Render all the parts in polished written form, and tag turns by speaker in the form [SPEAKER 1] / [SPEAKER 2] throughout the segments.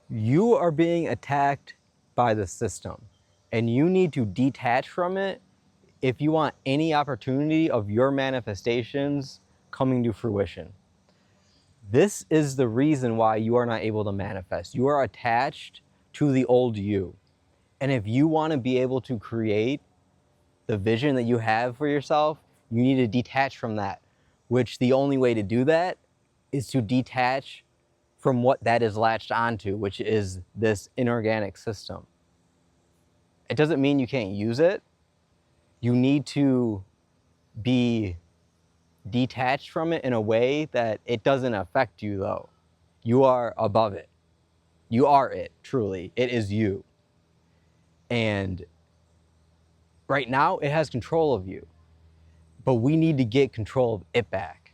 [SPEAKER 1] You are being attacked by the system, and you need to detach from it if you want any opportunity of your manifestations coming to fruition. This is the reason why you are not able to manifest. You are attached to the old you. And if you want to be able to create the vision that you have for yourself, you need to detach from that, which the only way to do that is to detach from what that is latched onto, which is this inorganic system. It doesn't mean you can't use it. You need to be detached from it in a way that it doesn't affect you, though. You are above it. You are it, truly. It is you. And right now, it has control of you. But we need to get control of it back.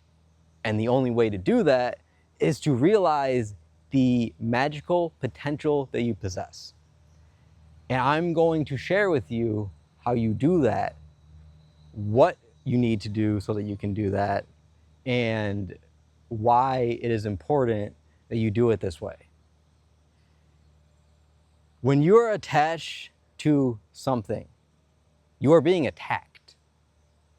[SPEAKER 1] And the only way to do that is to realize the magical potential that you possess. And I'm going to share with you how you do that, what you need to do so that you can do that, and why it is important that you do it this way. When you're attached to something, you are being attacked.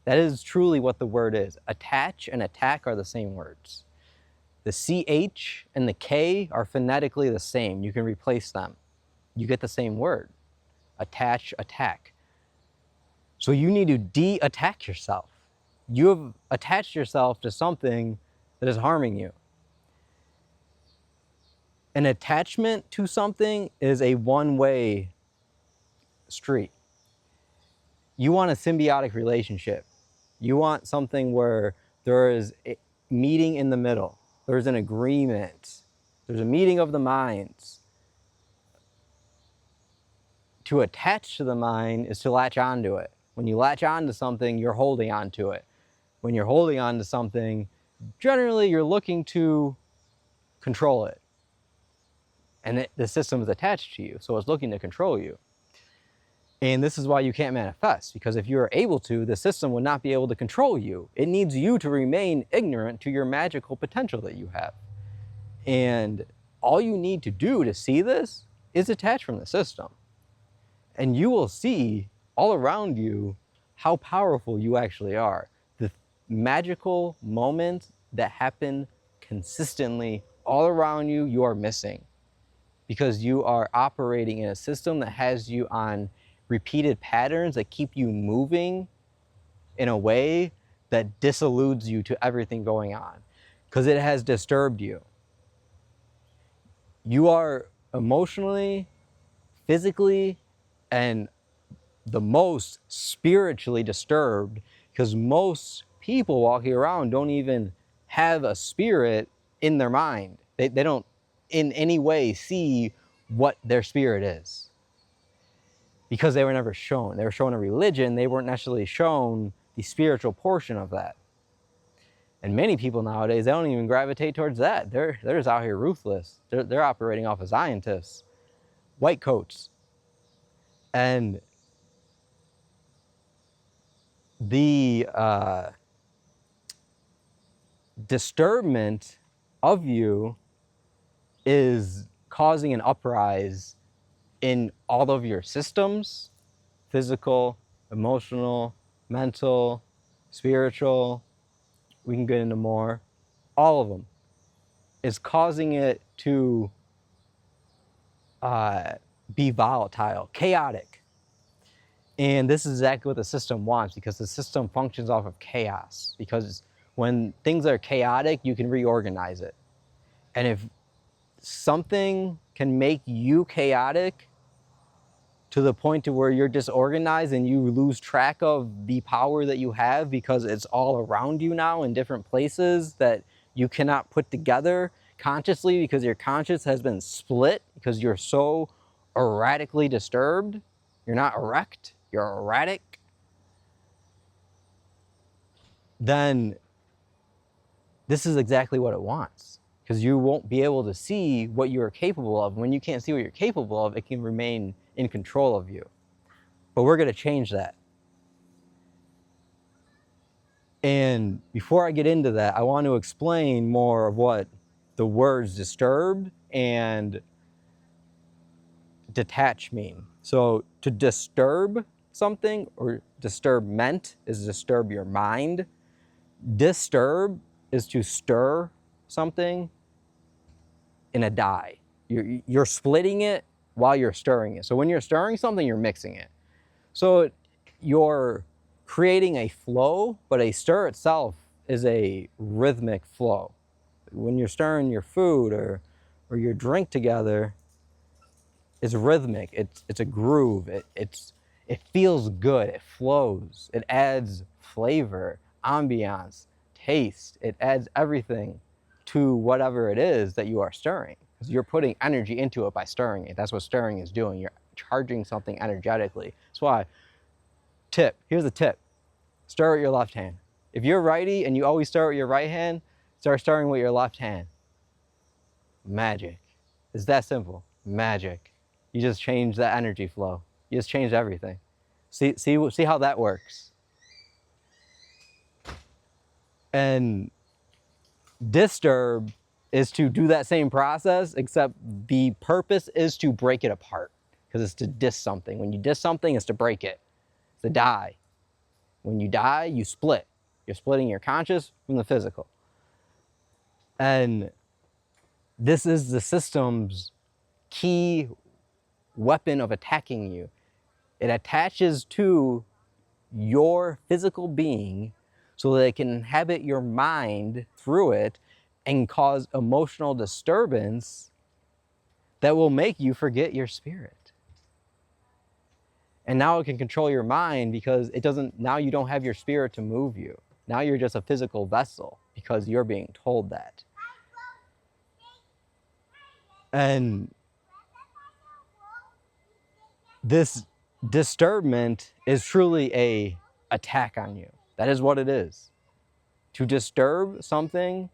[SPEAKER 1] That is truly what the word is. Attach and attack are the same words. The CH and the K are phonetically the same. You can replace them. You get the same word. Attach, attack. So you need to de-attack yourself. You have attached yourself to something that is harming you. An attachment to something is a one-way street. You want a symbiotic relationship. You want something where there is a meeting in the middle. There's an agreement. There's a meeting of the minds. To attach to the mind is to latch onto it. When you latch onto something, you're holding onto it. When you're holding onto something, generally you're looking to control it. And the system is attached to you, so it's looking to control you. And this is why you can't manifest, because if you are able to, the system would not be able to control you. It needs you to remain ignorant to your magical potential that you have. And all you need to do to see this is detach from the system. And you will see all around you how powerful you actually are. The magical moments that happen consistently all around you, you are missing, because you are operating in a system that has you on repeated patterns that keep you moving in a way that disilludes you to everything going on, because it has disturbed you. You are emotionally, physically, and the most spiritually disturbed, because most people walking around don't even have a spirit in their mind. They don't in any way see what their spirit is, because they were never shown. They were shown a religion. They weren't necessarily shown the spiritual portion of that. And many people nowadays, they don't even gravitate towards that. They're just out here ruthless. They're operating off of scientists, white coats. And the disturbance of you is causing an uprise in all of your systems: physical, emotional, mental, spiritual. We can get into more. All of them is causing it to be volatile, chaotic. And this is exactly what the system wants, because the system functions off of chaos. Because when things are chaotic, you can reorganize it. And if something can make you chaotic to the point to where you're disorganized and you lose track of the power that you have, because it's all around you now in different places that you cannot put together consciously, because your conscious has been split, because you're so erratically disturbed. You're not erect, you're erratic. Then this is exactly what it wants, because you won't be able to see what you're capable of. When you can't see what you're capable of, it can remain in control of you. But we're going to change that. And before I get into that, I want to explain more of what the words disturbed and detach mean? So to disturb something, or disturbment is disturb your mind. Disturb is to stir something in a dye. You're splitting it while you're stirring it. So when you're stirring something, you're mixing it. So you're creating a flow, but a stir itself is a rhythmic flow. When you're stirring your food or your drink together, it's rhythmic. It's a groove. It feels good. It flows. It adds flavor, ambiance, taste. It adds everything to whatever it is that you are stirring. Because you're putting energy into it by stirring it. That's what stirring is doing. You're charging something energetically. That's why, here's a tip. Stir with your left hand. If you're righty and you always stir with your right hand, start stirring with your left hand. Magic. It's that simple. Magic. You just change that energy flow. You just change everything. See how that works. And disturb is to do that same process, except the purpose is to break it apart, because it's to diss something. When you diss something, it's to break it. It's to die. When you die, you split. You're splitting your conscious from the physical. And this is the system's key weapon of attacking you. It attaches to your physical being so that it can inhabit your mind through it and cause emotional disturbance that will make you forget your spirit. And now it can control your mind because now you don't have your spirit to move you. Now you're just a physical vessel because you're being told that. And this disturbment is truly an attack on you. That is what it is. To disturb something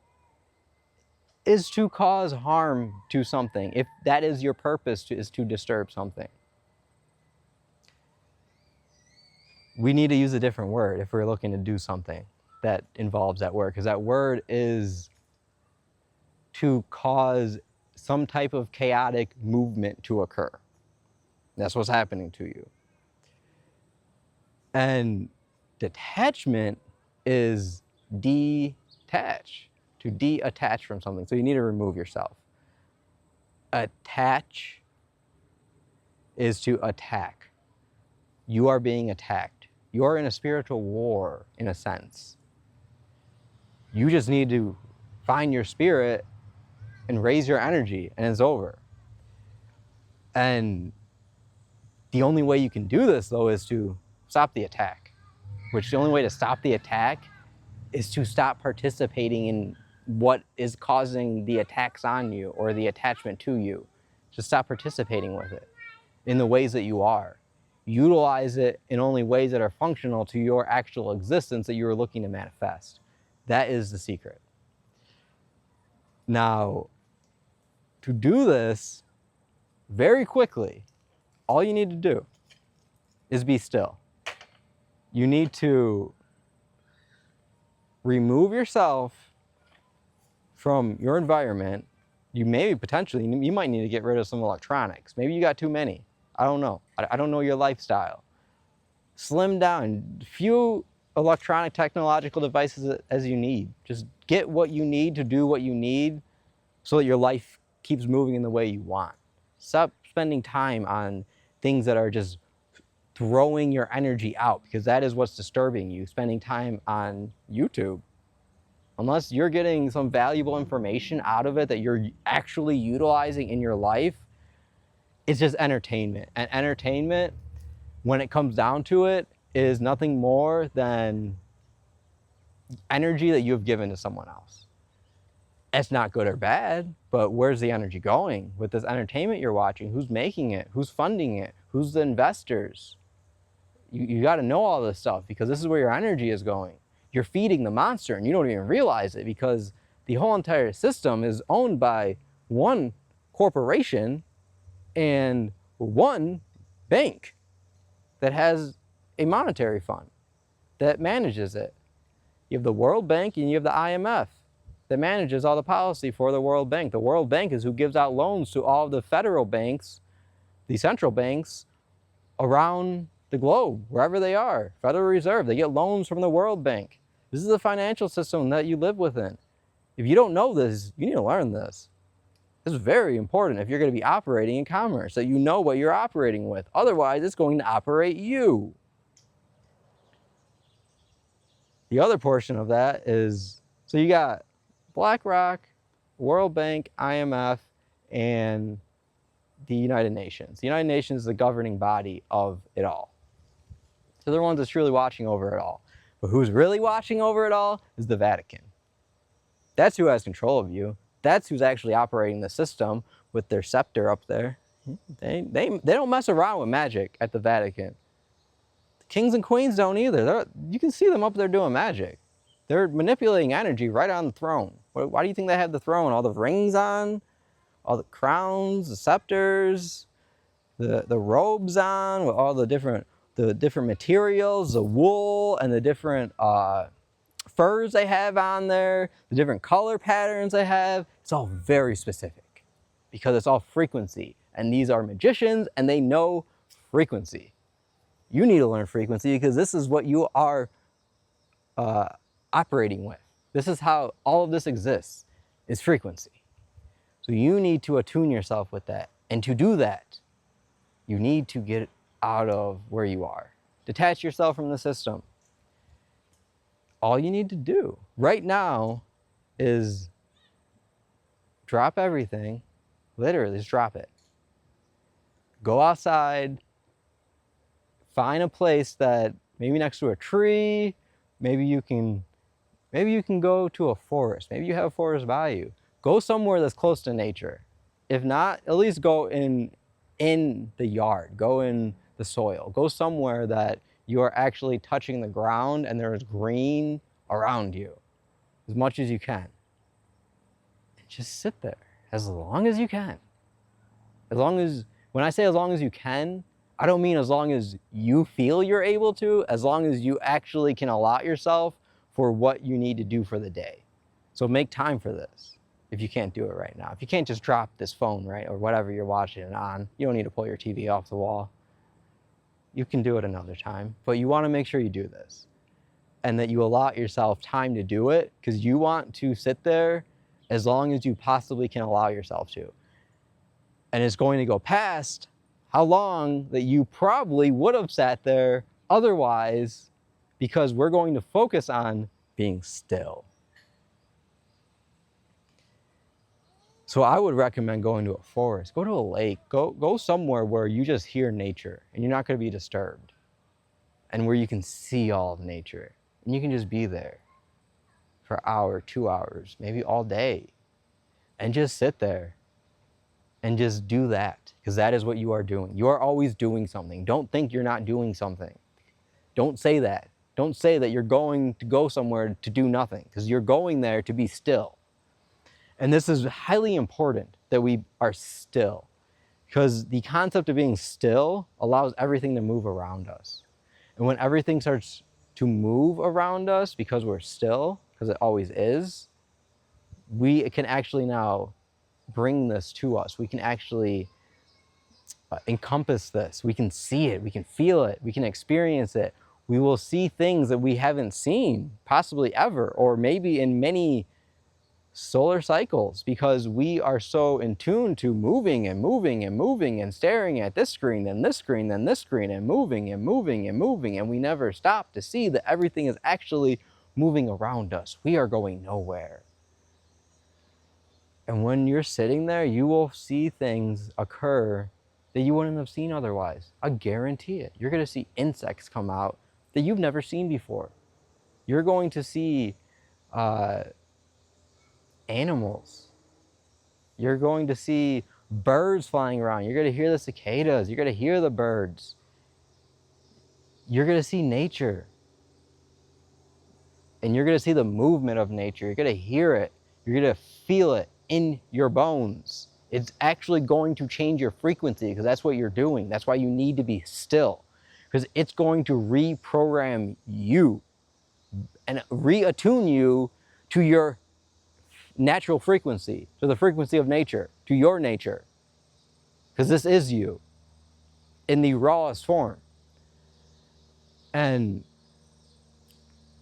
[SPEAKER 1] is to cause harm to something. If that is your purpose, is to disturb something. We need to use a different word if we're looking to do something that involves that word, because that word is to cause some type of chaotic movement to occur. That's what's happening to you. And detachment is detach, to de-attach from something. So you need to remove yourself. Attach is to attack. You are being attacked. You are in a spiritual war, in a sense. You just need to find your spirit and raise your energy, and it's over. And the only way you can do this, though, is to stop the attack. Which the only way to stop the attack is to stop participating in what is causing the attacks on you or the attachment to you. Just stop participating with it in the ways that you are. Utilize it in only ways that are functional to your actual existence that you are looking to manifest. That is the secret. Now, to do this very quickly, all you need to do is be still. You need to remove yourself from your environment. You might need to get rid of some electronics. Maybe you got too many. I don't know. I don't know your lifestyle. Slim down. Few electronic technological devices as you need. Just get what you need to do what you need so that your life keeps moving in the way you want. Stop spending time on things that are just throwing your energy out, because that is what's disturbing you. Spending time on YouTube. Unless you're getting some valuable information out of it that you're actually utilizing in your life, it's just entertainment. And entertainment, when it comes down to it, is nothing more than energy that you have given to someone else. It's not good or bad, but where's the energy going with this entertainment you're watching? Who's making it? Who's funding it? Who's the investors? You got to know all this stuff, because this is where your energy is going. You're feeding the monster and you don't even realize it, because the whole entire system is owned by one corporation and one bank that has a monetary fund that manages it. You have the World Bank and you have the IMF that manages all the policy for the World Bank. The World Bank is who gives out loans to all of the federal banks, the central banks around the globe, wherever they are. Federal Reserve, they get loans from the World Bank. This is the financial system that you live within. If you don't know this, you need to learn this. This is very important if you're going to be operating in commerce, that you know what you're operating with. Otherwise, it's going to operate you. The other portion of that is, so you got BlackRock, World Bank, IMF, and the United Nations. The United Nations is the governing body of it all. So they're the ones that's truly watching over it all. But who's really watching over it all is the Vatican. That's who has control of you. That's who's actually operating the system with their scepter up there. They don't mess around with magic at the Vatican. The kings and queens don't either. You can see them up there doing magic. They're manipulating energy right on the throne. Why do you think they have the throne? All the rings on, all the crowns, the scepters, the robes on, with all the different materials, the wool and the different furs they have on there, the different color patterns they have. It's all very specific because it's all frequency. And these are magicians and they know frequency. You need to learn frequency because this is what you are operating with. This is how all of this exists, is frequency. So you need to attune yourself with that. And to do that, you need to get out of where you are. Detach yourself from the system. All you need to do right now is drop everything. Literally, just drop it. Go outside. Find a place that maybe next to a tree. Maybe you can go to a forest. Maybe you have a forest by you. Go somewhere that's close to nature. If not, at least go in the yard. Go in the soil. Go somewhere that you are actually touching the ground and there is green around you as much as you can. And just sit there as long as you can. When I say as long as you can, I don't mean as long as you feel you're able to, as long as you actually can allot yourself for what you need to do for the day. So make time for this if you can't do it right now. If you can't just drop this phone, right, or whatever you're watching it on, you don't need to pull your TV off the wall. You can do it another time, but you want to make sure you do this and that you allot yourself time to do it because you want to sit there as long as you possibly can allow yourself to. And it's going to go past how long that you probably would have sat there otherwise, because we're going to focus on being still. So I would recommend going to a forest, go to a lake, go somewhere where you just hear nature and you're not going to be disturbed, and where you can see all of nature and you can just be there for an hour, 2 hours, maybe all day, and just sit there and just do that, because that is what you are doing. You are always doing something. Don't think you're not doing something. Don't say that. Don't say that you're going to go somewhere to do nothing, because you're going there to be still. And this is highly important that we are still, because the concept of being still allows everything to move around us. And when everything starts to move around us because we're still, because it always is, we can actually now bring this to us. We can actually encompass this. We can see it. We can feel it. We can experience it. We will see things that we haven't seen possibly ever, or maybe in many solar cycles, because we are so in tune to moving and moving and moving and staring at this screen, then this screen, then this screen, and moving and moving and moving, and we never stop to see that everything is actually moving around us. We are going nowhere. And when you're sitting there, you will see things occur that you wouldn't have seen otherwise. I guarantee it. You're going to see insects come out that you've never seen before. You're going to see animals. You're going to see birds flying around. You're going to hear the cicadas. You're going to hear the birds. You're going to see nature. And you're going to see the movement of nature. You're going to hear it. You're going to feel it in your bones. It's actually going to change your frequency, because that's what you're doing. That's why you need to be still, because it's going to reprogram you and reattune you to your natural frequency, to the frequency of nature, to your nature, because this is you. in the rawest form. And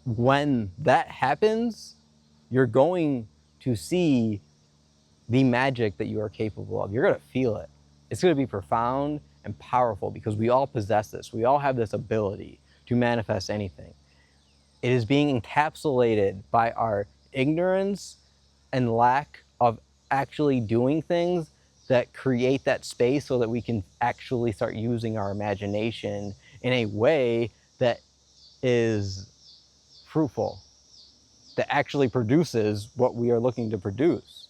[SPEAKER 1] when that happens, you're going to see the magic that you are capable of. You're going to feel it. It's going to be profound and powerful because we all possess this. We all have this ability to manifest anything. It is being encapsulated by our ignorance and lack of actually doing things that create that space so that we can actually start using our imagination in a way that is fruitful, that actually produces what we are looking to produce.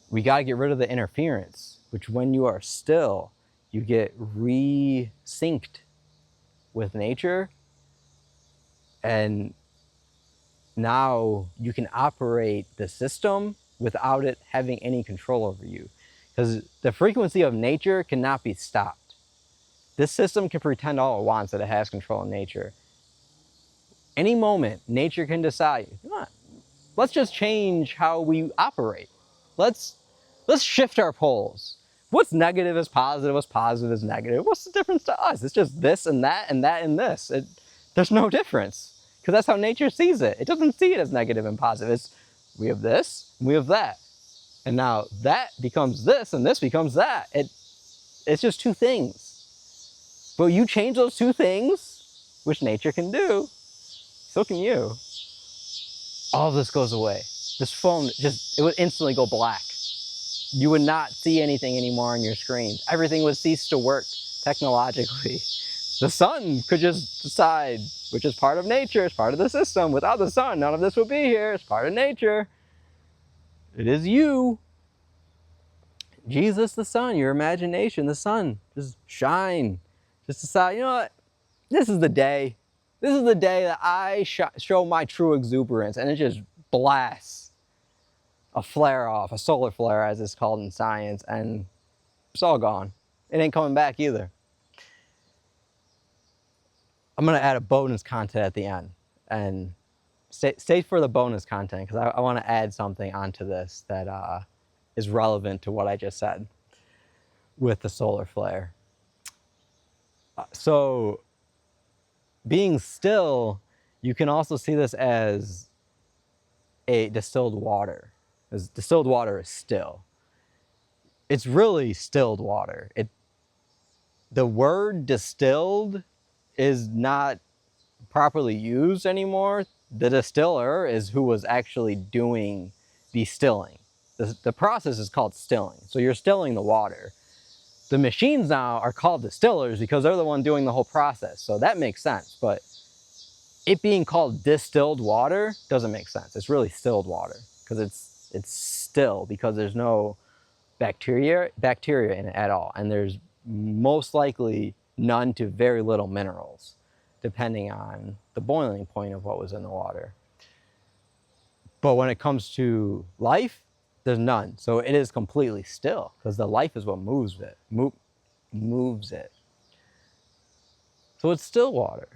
[SPEAKER 1] We got to get rid of the interference, which when you are still, you get re-synced with nature, and now you can operate the system without it having any control over you. Because the frequency of nature cannot be stopped. This system can pretend all it wants that it has control of nature. Any moment, nature can decide, you know what, let's just change how we operate. Let's shift our poles. What's negative is positive, what's positive is negative. What's the difference to us? It's just this and that and that and this. There's no difference, because that's how nature sees it. It doesn't see it as negative and positive. It's, we have this, and we have that. And now that becomes this, and this becomes that. It's just two things. But you change those two things, which nature can do, so can you. All of this goes away. This phone, it would instantly go black. You would not see anything anymore on your screens. Everything would cease to work technologically. The sun could just decide, which is part of nature, it's part of the system. Without the sun, none of this would be here. It's part of nature. It is you. Jesus, the sun, your imagination, the sun, just shine. Just decide, you know what? This is the day. This is the day that I show my true exuberance, and it just blasts a flare off, a solar flare as it's called in science, and it's all gone. It ain't coming back either. I'm gonna add a bonus content at the end, and stay for the bonus content, because I want to add something onto this that is relevant to what I just said with the solar flare. So being still, you can also see this as a distilled water. As distilled water is still. It's really stilled water. The word distilled is not properly used anymore. The distiller is who was actually doing the stilling. The process is called stilling. So you're stilling the water. The machines now are called distillers because they're the one doing the whole process. So that makes sense. But it being called distilled water doesn't make sense. It's really stilled water because it's still, because there's no bacteria in it at all. And there's most likely none to very little minerals, depending on the boiling point of what was in the water. But when it comes to life, there's none. So it is completely still, because the life is what moves it. Moves it. So it's still water.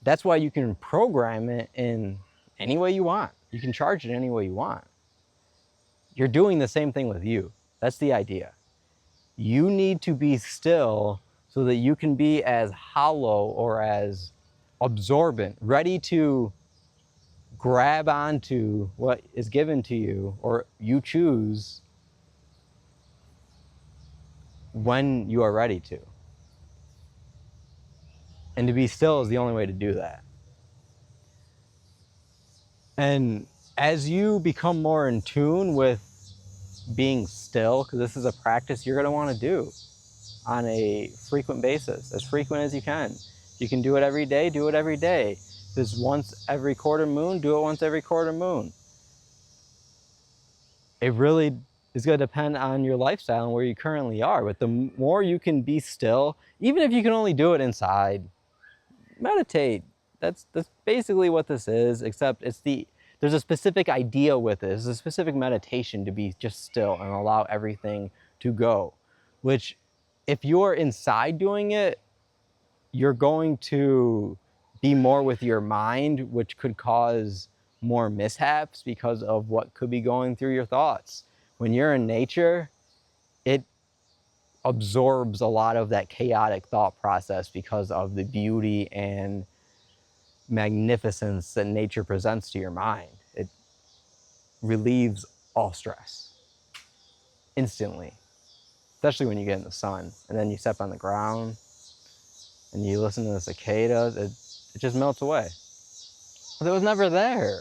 [SPEAKER 1] That's why you can program it in any way you want. You can charge it any way you want. You're doing the same thing with you. That's the idea. You need to be still so that you can be as hollow or as absorbent, ready to grab onto what is given to you, or you choose when you are ready to. And to be still is the only way to do that. And as you become more in tune with being still, because this is a practice you're going to want to do on a frequent basis, as frequent as you can. You can do it every day, do it every day. If it's once every quarter moon, do it once every quarter moon. It really is going to depend on your lifestyle and where you currently are. But the more you can be still, even if you can only do it inside, meditate. That's basically what this is, except there's a specific idea with it. There's a specific meditation to be just still and allow everything to go, which if you're inside doing it, you're going to be more with your mind, which could cause more mishaps because of what could be going through your thoughts. When you're in nature, absorbs a lot of that chaotic thought process because of the beauty and magnificence that nature presents to your mind. It relieves all stress instantly, especially when you get in the sun and then you step on the ground and you listen to the cicadas. It just melts away. But it was never there.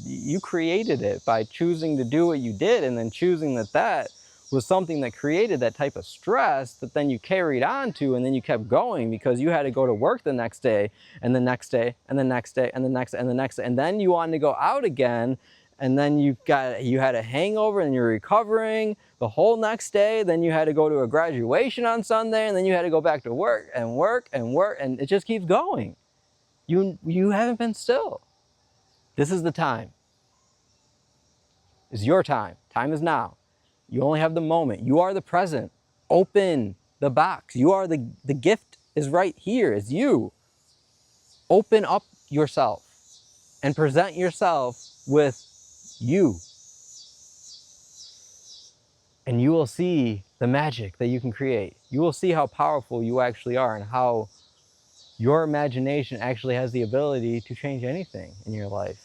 [SPEAKER 1] You created it by choosing to do what you did, and then choosing that was something that created that type of stress that then you carried on to, and then you kept going because you had to go to work the next day, and the next day, and the next day, and the next, and the next, and then you wanted to go out again, and then you had a hangover and you're recovering the whole next day, then you had to go to a graduation on Sunday, and then you had to go back to work and work and work, and it just keeps going. You haven't been still. This is the time. It's your time. Time is now. You only have the moment. You are the present. Open the box. You are the gift is right here. It's you. Open up yourself and present yourself with you. And you will see the magic that you can create. You will see how powerful you actually are and how your imagination actually has the ability to change anything in your life.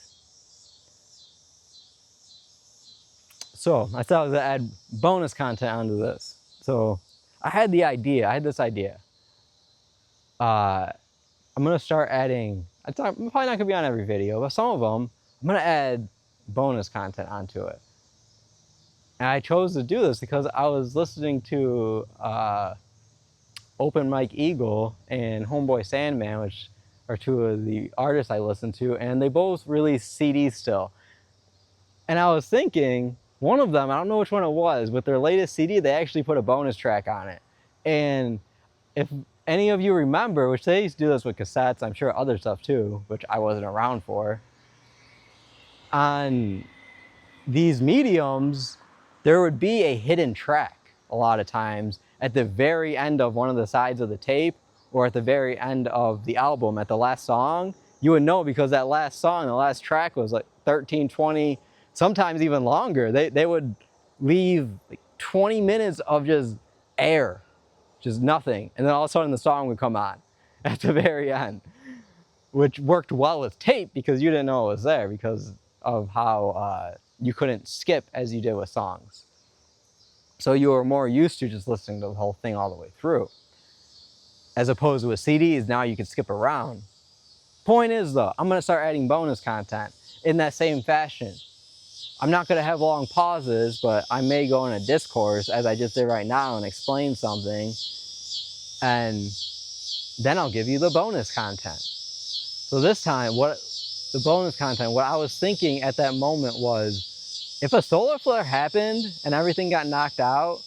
[SPEAKER 1] So I thought I was gonna add bonus content onto this. So I had this idea. I'm gonna start adding, I'm probably not gonna be on every video, but some of them, I'm gonna add bonus content onto it. And I chose to do this because I was listening to Open Mike Eagle and Homeboy Sandman, which are two of the artists I listen to, and they both release CDs still. And I was thinking, one of them, I don't know which one it was, with their latest CD, they actually put a bonus track on it. And if any of you remember, which they used to do this with cassettes, I'm sure other stuff too, which I wasn't around for, on these mediums, there would be a hidden track a lot of times at the very end of one of the sides of the tape, or at the very end of the album, at the last song. You would know because that last song, the last track was like 13, 20, sometimes even longer. They would leave like 20 minutes of just air, just nothing. And then all of a sudden the song would come on at the very end, which worked well with tape because you didn't know it was there because of how you couldn't skip as you did with songs. So you were more used to just listening to the whole thing all the way through. As opposed with CDs, now you can skip around. Point is though, I'm gonna start adding bonus content in that same fashion. I'm not going to have long pauses, but I may go in a discourse, as I just did right now, and explain something, and then I'll give you the bonus content. So this time, what I was thinking at that moment was, if a solar flare happened and everything got knocked out,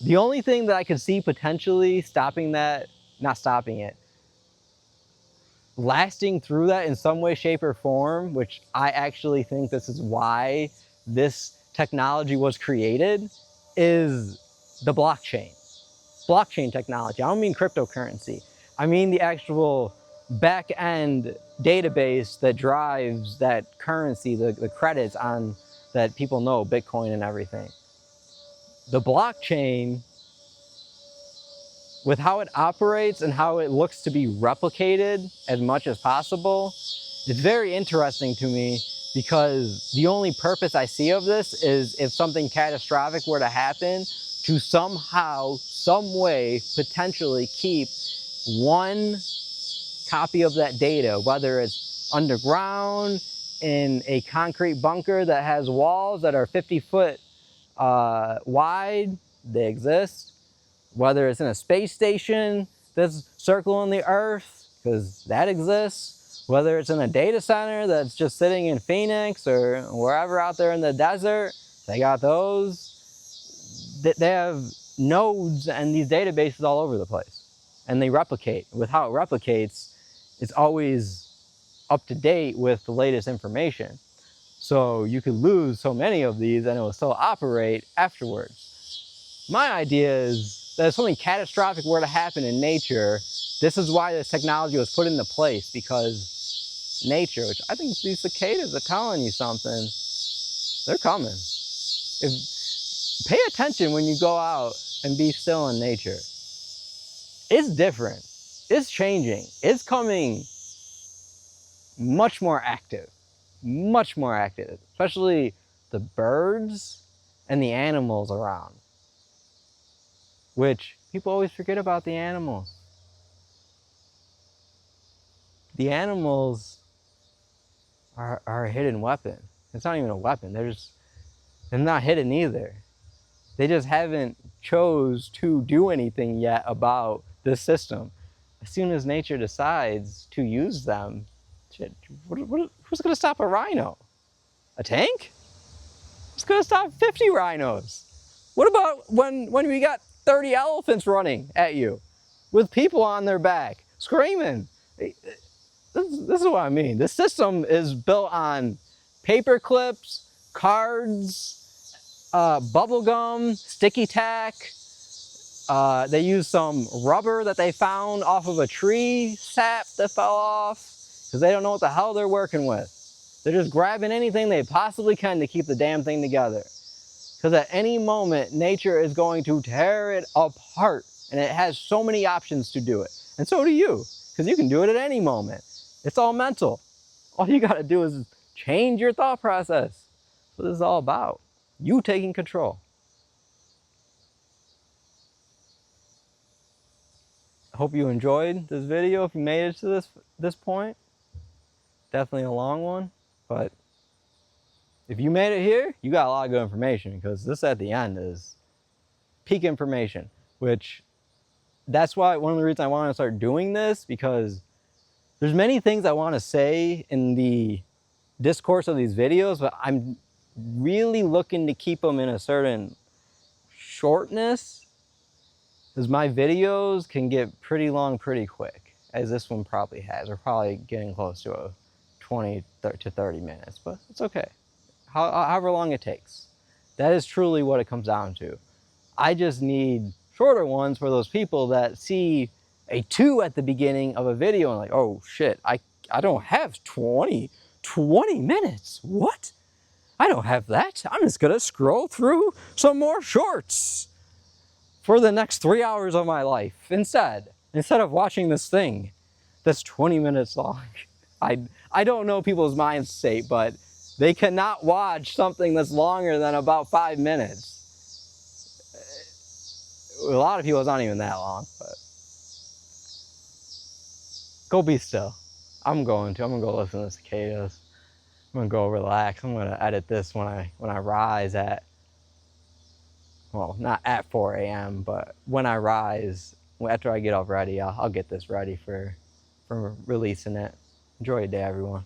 [SPEAKER 1] the only thing that I could see potentially stopping that, not stopping it, lasting through that in some way, shape, or form, which I actually think this is why this technology was created, is the blockchain. Blockchain technology. I don't mean cryptocurrency. I mean the actual back-end database that drives that currency, the credits on that people know, Bitcoin and everything. The blockchain, with how it operates and how it looks to be replicated as much as possible, it's very interesting to me because the only purpose I see of this is if something catastrophic were to happen, to somehow, some way, potentially keep one copy of that data, whether it's underground, in a concrete bunker that has walls that are 50 foot wide, they exist. Whether it's in a space station that's circling the Earth, because that exists. Whether it's in a data center that's just sitting in Phoenix or wherever out there in the desert, they got those. They have nodes and these databases all over the place. And they replicate. With how it replicates, it's always up to date with the latest information. So you could lose so many of these and it will still operate afterwards. My idea is that if something catastrophic were to happen in nature, this is why this technology was put into place, because nature, which I think these cicadas are telling you something, they're coming. Pay attention when you go out and be still in nature. It's different. It's changing. It's coming much more active, especially the birds and the animals around, which people always forget about the animals. The animals are a hidden weapon. It's not even a weapon. They're not hidden either. They just haven't chose to do anything yet about this system. As soon as nature decides to use them, shit, who's gonna stop a rhino? A tank? Who's gonna stop 50 rhinos? What about when we got 30 elephants running at you with people on their back screaming? This is what I mean. The system is built on paper clips, cards, bubble gum, sticky tack. They use some rubber that they found off of a tree sap that fell off because they don't know what the hell they're working with. They're just grabbing anything they possibly can to keep the damn thing together. Because at any moment, nature is going to tear it apart, and it has so many options to do it. And so do you, because you can do it at any moment. It's all mental. All you gotta do is change your thought process. That's what this is all about. You taking control. I hope you enjoyed this video. If you made it to this point, definitely a long one, but if you made it here, you got a lot of good information, because this at the end is peak information, which that's why one of the reasons I want to start doing this, because there's many things I want to say in the discourse of these videos, but I'm really looking to keep them in a certain shortness, because my videos can get pretty long pretty quick, as this one probably has. We're probably getting close to a 20 to 30 minutes, but it's okay. However long it takes. That is truly what it comes down to. I just need shorter ones for those people that see a 2 at the beginning of a video and like, oh shit, I don't have 20 minutes. What? I don't have that. I'm just gonna scroll through some more shorts for the next 3 hours of my life instead of watching this thing that's 20 minutes long. I don't know people's mind state, but they cannot watch something that's longer than about 5 minutes. A lot of people, it's not even that long, but go be still. I'm gonna go listen to the cicadas. I'm gonna go relax. I'm gonna edit this when I rise at, well, not at 4 a.m., but when I rise, after I get all ready, I'll get this ready for releasing it. Enjoy your day, everyone.